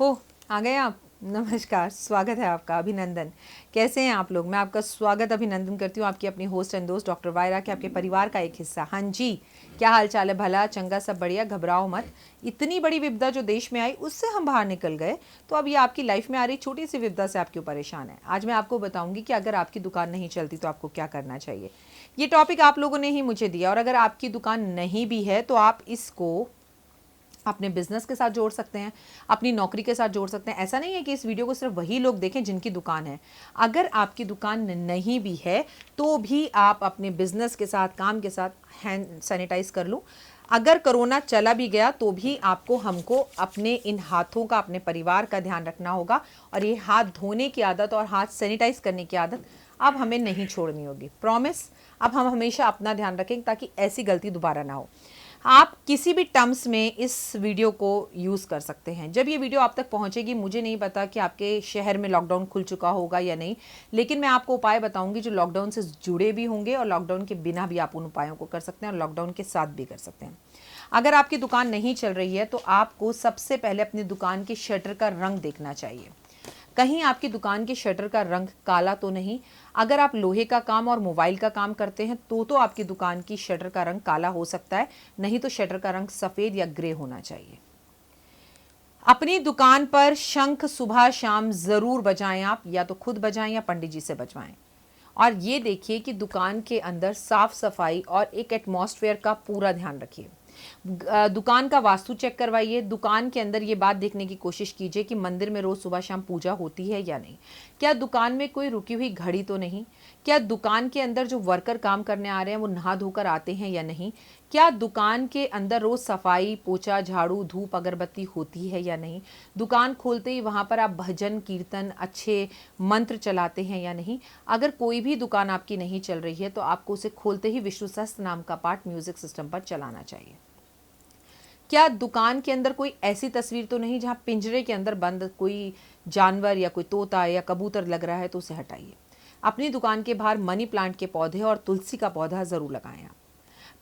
हो आ गए आप। नमस्कार, स्वागत है आपका, अभिनंदन। कैसे हैं आप लोग? मैं आपका स्वागत अभिनंदन करती हूँ, आपकी अपनी होस्ट एंड दोस्त डॉक्टर वायरा के, आपके परिवार का एक हिस्सा। हाँ जी, क्या हाल चाल है? भला चंगा, सब बढ़िया, घबराओ मत। इतनी बड़ी विपदा जो देश में आई उससे हम बाहर निकल गए, तो अब ये आपकी लाइफ में आ रही छोटी सी विपदा से आप क्यों परेशान है। आज मैं आपको बताऊंगी कि अगर आपकी दुकान नहीं चलती तो आपको क्या करना चाहिए। ये टॉपिक आप लोगों ने ही मुझे दिया, और अगर आपकी दुकान नहीं भी है तो आप इसको अपने बिजनेस के साथ जोड़ सकते हैं, अपनी नौकरी के साथ जोड़ सकते हैं। ऐसा नहीं है कि इस वीडियो को सिर्फ वही लोग देखें जिनकी दुकान है। अगर आपकी दुकान नहीं भी है तो भी आप अपने बिजनेस के साथ, काम के साथ हैंड सैनिटाइज कर लूँ। अगर कोरोना चला भी गया तो भी आपको, हमको अपने इन हाथों का, अपने परिवार का ध्यान रखना होगा। और ये हाथ धोने की आदत और हाथ सैनिटाइज करने की आदत अब हमें नहीं छोड़नी होगी, प्रॉमिस। अब हम हमेशा अपना ध्यान रखें ताकि ऐसी गलती दोबारा ना हो। आप किसी भी टर्म्स में इस वीडियो को यूज़ कर सकते हैं। जब ये वीडियो आप तक पहुंचेगी, मुझे नहीं पता कि आपके शहर में लॉकडाउन खुल चुका होगा या नहीं, लेकिन मैं आपको उपाय बताऊंगी जो लॉकडाउन से जुड़े भी होंगे और लॉकडाउन के बिना भी आप उन उपायों को कर सकते हैं और लॉकडाउन के साथ भी कर सकते हैं। अगर आपकी दुकान नहीं चल रही है तो आपको सबसे पहले अपनी दुकान के शटर का रंग देखना चाहिए। कहीं आपकी दुकान के शटर का रंग काला तो नहीं। अगर आप लोहे का काम और मोबाइल का काम करते हैं तो आपकी दुकान की शटर का रंग काला हो सकता है, नहीं तो शटर का रंग सफ़ेद या ग्रे होना चाहिए। अपनी दुकान पर शंख सुबह शाम ज़रूर बजाएं आप, या तो खुद बजाएं या पंडित जी से बजवाएं। और ये देखिए कि दुकान के अंदर साफ सफाई और एक एटमॉस्फेयर का पूरा ध्यान रखिए। दुकान का वास्तु चेक करवाइए। दुकान के अंदर ये बात देखने की कोशिश कीजिए कि मंदिर में रोज़ सुबह शाम पूजा होती है या नहीं। क्या दुकान में कोई रुकी हुई घड़ी तो नहीं। क्या दुकान के अंदर जो वर्कर काम करने आ रहे हैं वो नहा धोकर आते हैं या नहीं। क्या दुकान के अंदर रोज़ सफाई, पोछा, झाड़ू, धूप, अगरबत्ती होती है या नहीं। दुकान खोलते ही वहाँ पर आप भजन कीर्तन, अच्छे मंत्र चलाते हैं या नहीं। अगर कोई भी दुकान आपकी नहीं चल रही है तो आपको उसे खोलते ही विष्णु सहस्त्र नाम का पाठ म्यूजिक सिस्टम पर चलाना चाहिए। क्या दुकान के अंदर कोई ऐसी तस्वीर तो नहीं जहां पिंजरे के अंदर बंद कोई जानवर या कोई तोता या कबूतर लग रहा है, तो उसे हटाइए। अपनी दुकान के बाहर मनी प्लांट के पौधे और तुलसी का पौधा जरूर लगाएं आप।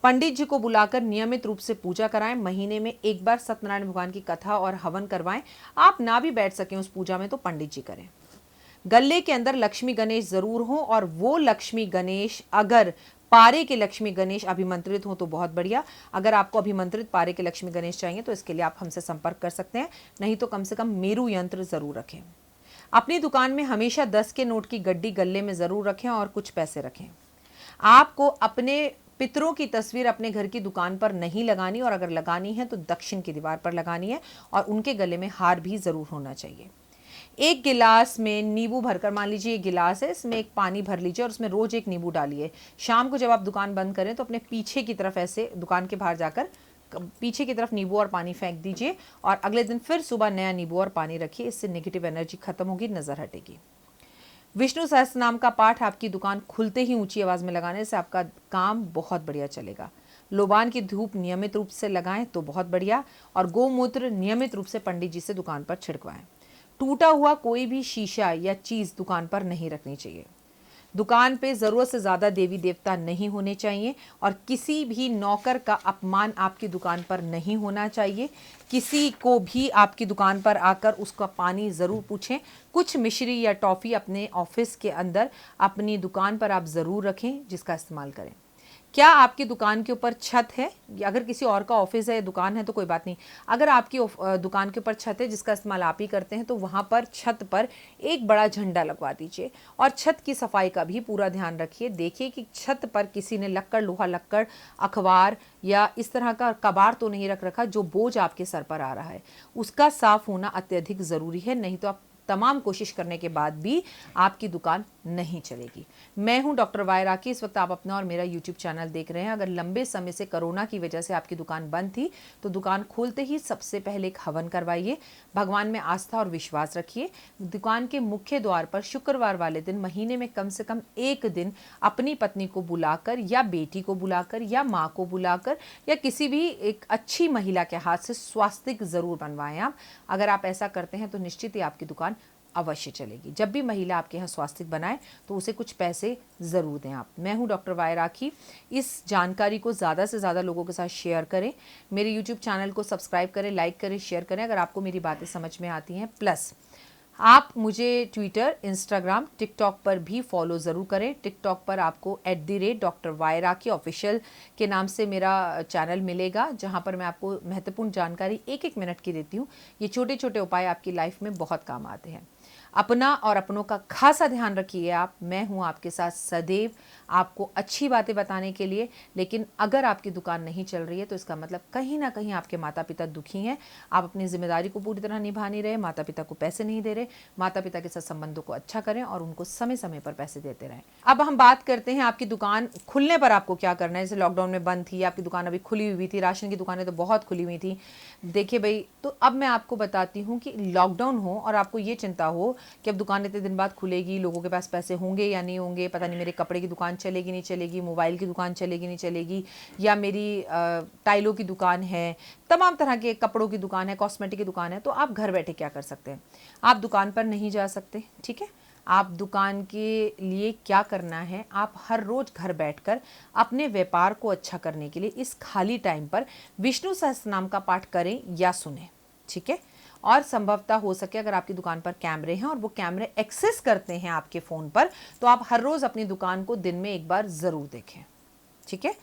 पंडित जी को बुलाकर नियमित रूप से पूजा कराएं। महीने में एक बार सत्यनारायण भगवान की कथा और हवन करवाएं। आप ना भी बैठ सकें उस पूजा में तो पंडित जी करें। गल्ले के अंदर लक्ष्मी गणेश जरूर हो, और वो लक्ष्मी गणेश, अगर पारे के लक्ष्मी गणेश अभिमंत्रित हो तो बहुत बढ़िया। अगर आपको अभिमंत्रित पारे के लक्ष्मी गणेश चाहिए तो इसके लिए आप हमसे संपर्क कर सकते हैं, नहीं तो कम से कम मेरू यंत्र जरूर रखें। अपनी दुकान में हमेशा 10 के नोट की गड्डी गले में जरूर रखें और कुछ पैसे रखें। आपको अपने पितरों की तस्वीर अपने घर की दुकान पर नहीं लगानी, और अगर लगानी है तो दक्षिण की दीवार पर लगानी है, और उनके गले में हार भी जरूर होना चाहिए। एक गिलास में नींबू भरकर, मान लीजिए एक गिलास है, इसमें एक पानी भर लीजिए और उसमें रोज एक नींबू डालिए। शाम को जब आप दुकान बंद करें तो अपने पीछे की तरफ, ऐसे दुकान के बाहर जाकर पीछे की तरफ नींबू और पानी फेंक दीजिए, और अगले दिन फिर सुबह नया नींबू और पानी रखिए। इससे नेगेटिव एनर्जी खत्म होगी, नजर हटेगी। विष्णु सहस्त्र नाम का पाठ आपकी दुकान खुलते ही ऊंची आवाज में लगाने से आपका काम बहुत बढ़िया चलेगा। लोबान की धूप नियमित रूप से लगाएं तो बहुत बढ़िया, और गोमूत्र नियमित रूप से पंडित जी से दुकान पर छिड़कवाएं। टूटा हुआ कोई भी शीशा या चीज दुकान पर नहीं रखनी चाहिए। दुकान पे जरूरत से ज्यादा देवी देवता नहीं होने चाहिए, और किसी भी नौकर का अपमान आपकी दुकान पर नहीं होना चाहिए। किसी को भी आपकी दुकान पर आकर उसका पानी जरूर पूछें। कुछ मिश्री या टॉफी अपने ऑफिस के अंदर, अपनी दुकान पर आप जरूर रखें, जिसका इस्तेमाल करें। क्या आपकी दुकान के ऊपर छत है? अगर किसी और का ऑफिस है, दुकान है तो कोई बात नहीं। अगर आपकी दुकान के ऊपर छत है जिसका इस्तेमाल आप ही करते हैं, तो वहां पर छत पर एक बड़ा झंडा लगवा दीजिए, और छत की सफाई का भी पूरा ध्यान रखिए। देखिए कि छत पर किसी ने लक्कड़, लोहा लक्कड़, अखबार या इस तरह का कबाड़ तो नहीं रख रखा जो बोझ आपके सर पर आ रहा है। उसका साफ होना अत्यधिक ज़रूरी है, नहीं तो आप तमाम कोशिश करने के बाद भी आपकी दुकान नहीं चलेगी। मैं हूं डॉक्टर वायरा की। इस वक्त आप अपना और मेरा यूट्यूब चैनल देख रहे हैं। अगर लंबे समय से कोरोना की वजह से आपकी दुकान बंद थी तो दुकान खोलते ही सबसे पहले एक हवन करवाइए। भगवान में आस्था और विश्वास रखिए। दुकान के मुख्य द्वार पर शुक्रवार वाले दिन महीने में कम से कम एक दिन अपनी पत्नी को बुलाकर, या बेटी को बुलाकर, या माँ को बुलाकर, या किसी भी एक अच्छी महिला के हाथ से स्वास्तिक जरूर बनवाएं आप। अगर आप ऐसा करते हैं तो निश्चित ही आपकी दुकान अवश्य चलेगी। जब भी महिला आपके यहाँ स्वास्तिक बनाए तो उसे कुछ पैसे ज़रूर दें आप। मैं हूँ डॉक्टर वाई राखी। इस जानकारी को ज़्यादा से ज़्यादा लोगों के साथ शेयर करें। मेरे यूट्यूब चैनल को सब्सक्राइब करें, लाइक करें, शेयर करें अगर आपको मेरी बातें समझ में आती हैं। प्लस आप मुझे ट्विटर, इंस्टाग्राम, टिकटॉक पर भी फॉलो ज़रूर करें। टिकटॉक पर आपको @Dr. वाई राखी ऑफिशियल के नाम से मेरा चैनल मिलेगा, जहां पर मैं आपको महत्वपूर्ण जानकारी 1-1 मिनट की देती हूँ। ये छोटे छोटे उपाय आपकी लाइफ में बहुत काम आते हैं। अपना और अपनों का खासा ध्यान रखिए आप। मैं हूँ आपके साथ सदैव, आपको अच्छी बातें बताने के लिए। लेकिन अगर आपकी दुकान नहीं चल रही है तो इसका मतलब कहीं ना कहीं आपके माता पिता दुखी हैं। आप अपनी जिम्मेदारी को पूरी तरह निभा नहीं रहे, माता पिता को पैसे नहीं दे रहे। माता पिता के साथ संबंधों को अच्छा करें और उनको समय समय पर पैसे देते रहें। अब हम बात करते हैं आपकी दुकान खुलने पर आपको क्या करना है। जैसे लॉकडाउन में बंद थी, आपकी दुकान अभी खुली हुई थी, राशन की दुकानें तो बहुत खुली हुई थी। देखिए भाई, तो अब मैं आपको बताती हूँ कि लॉकडाउन हो और आपको ये चिंता हो कि अब दुकान इतने दिन बाद खुलेगी, लोगों के पास पैसे होंगे या नहीं होंगे, पता नहीं मेरे कपड़े की दुकान चलेगी नहीं चलेगी, मोबाइल की दुकान चलेगी नहीं चलेगी, या मेरी टाइलों की दुकान है, तमाम तरह के कपड़ों की दुकान है, कॉस्मेटिक की दुकान है। तो आप घर बैठे क्या कर सकते हैं? आप दुकान पर नहीं जा सकते, ठीक है। आप दुकान के लिए क्या करना है, आप हर रोज घर बैठकर अपने व्यापार को अच्छा करने के लिए इस खाली टाइम पर विष्णु सहस्त्रनाम का पाठ करें या सुने, ठीक है। और संभवतः हो सके अगर आपकी दुकान पर कैमरे हैं और वो कैमरे एक्सेस करते हैं आपके फ़ोन पर, तो आप हर रोज़ अपनी दुकान को दिन में एक बार ज़रूर देखें, ठीक है।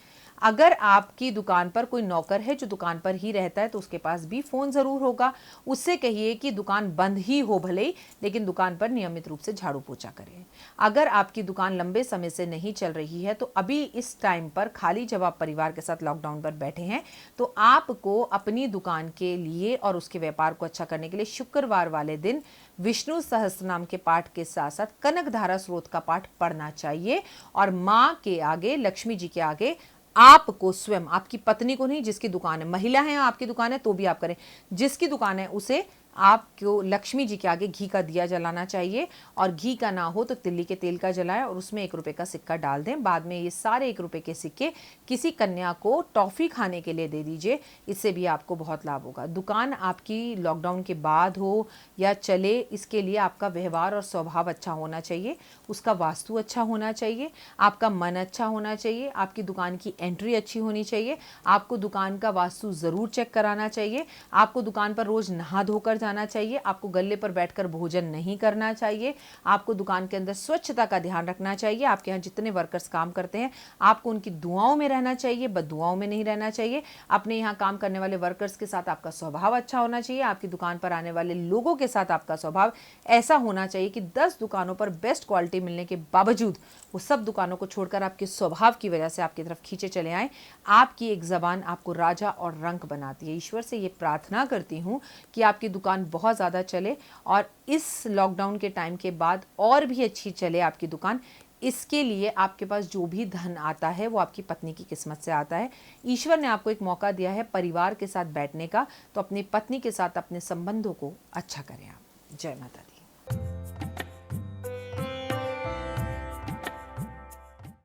अगर आपकी दुकान पर कोई नौकर है जो दुकान पर ही रहता है तो उसके पास भी फ़ोन ज़रूर होगा। उससे कहिए कि दुकान बंद ही हो भले ही, लेकिन दुकान पर नियमित रूप से झाड़ू पोछा करें। अगर आपकी दुकान लंबे समय से नहीं चल रही है तो अभी इस टाइम पर खाली जब आप परिवार के साथ लॉकडाउन पर बैठे हैं तो आपको अपनी दुकान के लिए और उसके व्यापार को अच्छा करने के लिए शुक्रवार वाले दिन विष्णु सहस्त्रनाम के पाठ के साथ साथ कनक धारा स्रोत का पाठ पढ़ना चाहिए। और माँ के आगे, लक्ष्मी जी के आगे आपको स्वयं, आपकी पत्नी को नहीं, जिसकी दुकान है, महिला है आपकी दुकान है तो भी आप करें, जिसकी दुकान है उसे आपको लक्ष्मी जी के आगे घी का दिया जलाना चाहिए। और घी का ना हो तो तिल्ली के तेल का जलाएं और उसमें 1 रुपए का सिक्का डाल दें। बाद में ये सारे 1 रुपए के सिक्के किसी कन्या को टॉफ़ी खाने के लिए दे दीजिए। इससे भी आपको बहुत लाभ होगा। दुकान आपकी लॉकडाउन के बाद हो या चले, इसके लिए आपका व्यवहार और स्वभाव अच्छा होना चाहिए, उसका वास्तु अच्छा होना चाहिए, आपका मन अच्छा होना चाहिए, आपकी दुकान की एंट्री अच्छी होनी चाहिए, आपको दुकान का वास्तु ज़रूर चेक कराना चाहिए, आपको दुकान पर रोज़ नहा धोकर जाना चाहिए, आपको गल्ले पर बैठकर भोजन नहीं करना चाहिए, आपको दुकान के अंदर स्वच्छता का ध्यान रखना चाहिए। आपके यहाँ जितने वर्कर्स काम करते हैं आपको उनकी दुआओं में रहना चाहिए, बददुआओं में नहीं रहना चाहिए। अपने यहाँ काम करने वाले वर्कर्स के साथ आपका स्वभाव अच्छा होना चाहिए। आपकी दुकान पर आने वाले लोगों के साथ आपका स्वभाव ऐसा होना चाहिए कि 10 दुकानों पर बेस्ट क्वालिटी मिलने के बावजूद वो सब दुकानों को छोड़कर आपके स्वभाव की वजह से आपकी तरफ खींचे चले आए। आपकी एक ज़बान आपको राजा और रंक बनाती है। ईश्वर से ये प्रार्थना करती हूँ कि आपकी दुकान बहुत ज़्यादा चले और इस लॉकडाउन के टाइम के बाद और भी अच्छी चले आपकी दुकान। इसके लिए आपके पास जो भी धन आता है वो आपकी पत्नी की किस्मत से आता है। ईश्वर ने आपको एक मौका दिया है परिवार के साथ बैठने का, तो अपनी पत्नी के साथ अपने संबंधों को अच्छा करें आप। जय माता दी।